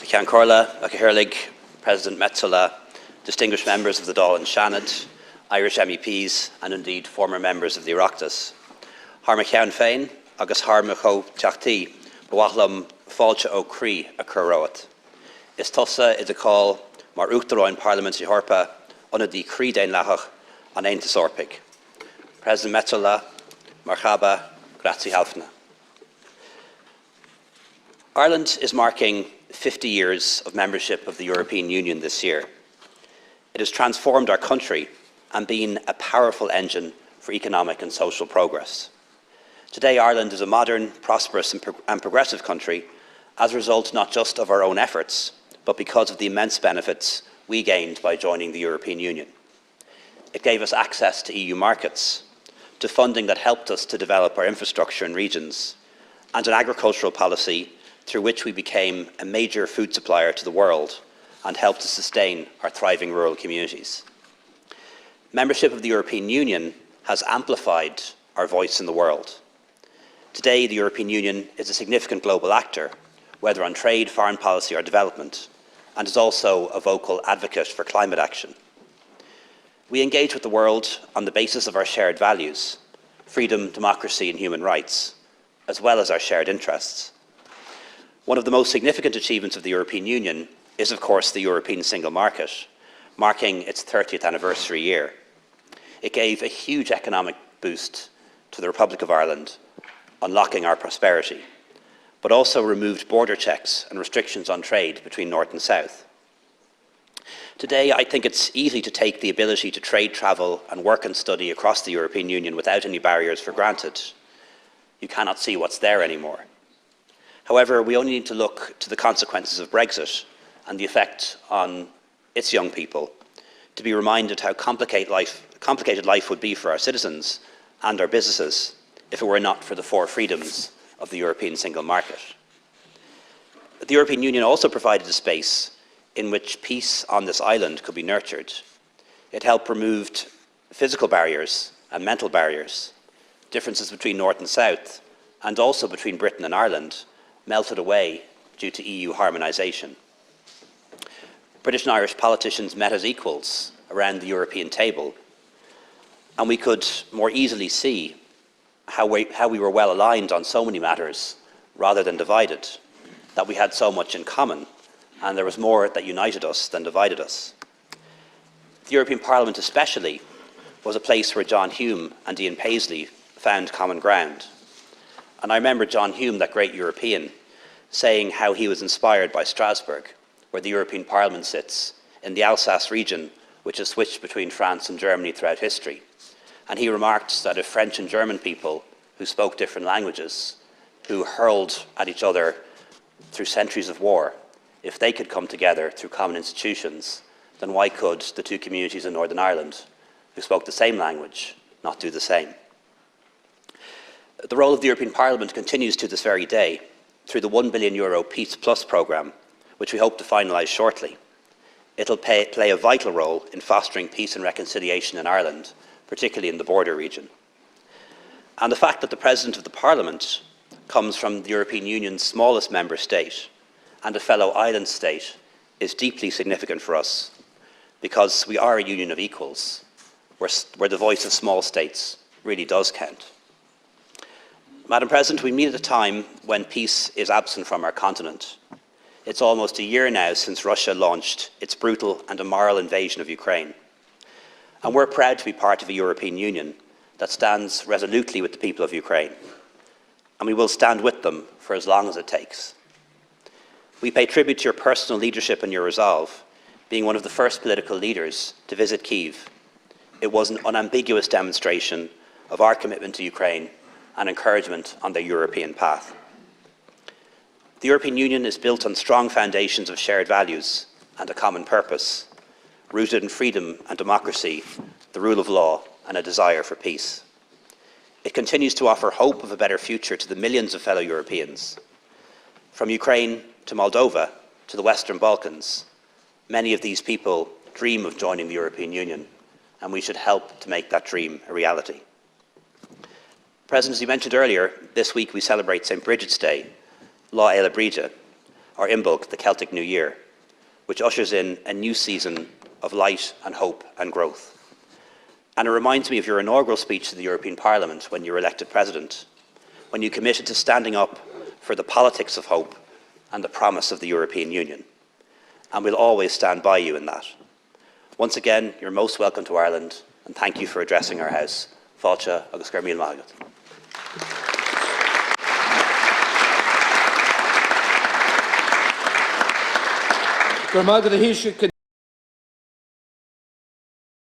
Ceann Corla, Achahirlig, President Metsola, distinguished members of the Dáil and Seanad, Irish MEPs, and indeed former members of the Oireachtas. Har Ceann féin, agus har cho teachtaí, bhuachalam fáilte ó crí a curróat. Is tusa is a call mar uachtaráin Parliament I Horpa under the crí dain lachach an Aontas Orpig. President Metsola, marhaba, grazie halfna. Ireland is marking 50 years of membership of the European Union this year. It has transformed our country and been a powerful engine for economic and social progress. Today, Ireland is a modern, prosperous and progressive country as a result not just of our own efforts, but because of the immense benefits we gained by joining the European Union. It gave us access to EU markets, to funding that helped us to develop our infrastructure in regions, and an agricultural policy through which we became a major food supplier to the world and helped to sustain our thriving rural communities. Membership of the European Union has amplified our voice in the world. Today, the European Union is a significant global actor, whether on trade, foreign policy or development, and is also a vocal advocate for climate action. We engage with the world on the basis of our shared values, freedom, democracy and human rights, as well as our shared interests. One of the most significant achievements of the European Union is, of course, the European single market, marking its 30th anniversary year. It gave a huge economic boost to the Republic of Ireland, unlocking our prosperity, but also removed border checks and restrictions on trade between North and South. Today, I think it's easy to take the ability to trade, travel and work and study across the European Union without any barriers for granted. You cannot see what's there anymore. However, we only need to look to the consequences of Brexit and the effect on its young people to be reminded how complicated life would be for our citizens and our businesses if it were not for the four freedoms of the European single market. The European Union also provided a space in which peace on this island could be nurtured. It helped remove physical barriers and mental barriers. Differences between North and South, and also between Britain and Ireland, melted away due to EU harmonisation. British and Irish politicians met as equals around the European table, and we could more easily see how we were well aligned on so many matters rather than divided, that we had so much in common, and there was more that united us than divided us. The European Parliament especially was a place where John Hume and Ian Paisley found common ground. And I remember John Hume, that great European, saying how he was inspired by Strasbourg, where the European Parliament sits, in the Alsace region, which has switched between France and Germany throughout history. And he remarked that if French and German people who spoke different languages, who hurled at each other through centuries of war, if they could come together through common institutions, then why could the two communities in Northern Ireland, who spoke the same language, not do the same? The role of the European Parliament continues to this very day through the €1 billion Peace Plus programme, which we hope to finalise shortly. It will play a vital role in fostering peace and reconciliation in Ireland, particularly in the border region. And the fact that the President of the Parliament comes from the European Union's smallest member state and a fellow island state is deeply significant for us, because we are a union of equals, where the voice of small states really does count. Madam President, we meet at a time when peace is absent from our continent. It's almost a year now since Russia launched its brutal and immoral invasion of Ukraine. And we're proud to be part of a European Union that stands resolutely with the people of Ukraine. And we will stand with them for as long as it takes. We pay tribute to your personal leadership and your resolve, being one of the first political leaders to visit Kyiv. It was an unambiguous demonstration of our commitment to Ukraine and encouragement on their European path. The European Union is built on strong foundations of shared values and a common purpose, rooted in freedom and democracy, the rule of law, and a desire for peace. It continues to offer hope of a better future to the millions of fellow Europeans. From Ukraine to Moldova to the Western Balkans, many of these people dream of joining the European Union, and we should help to make that dream a reality. President, as you mentioned earlier, this week we celebrate St. Bridget's Day, Lá Eile Bríde, or Imbolc, the Celtic New Year, which ushers in a new season of light and hope and growth. And it reminds me of your inaugural speech to the European Parliament when you were elected President, when you committed to standing up for the politics of hope and the promise of the European Union. And we'll always stand by you in that. Once again, you're most welcome to Ireland, and thank you for addressing our House. Fáilte agus gur míle maith agat.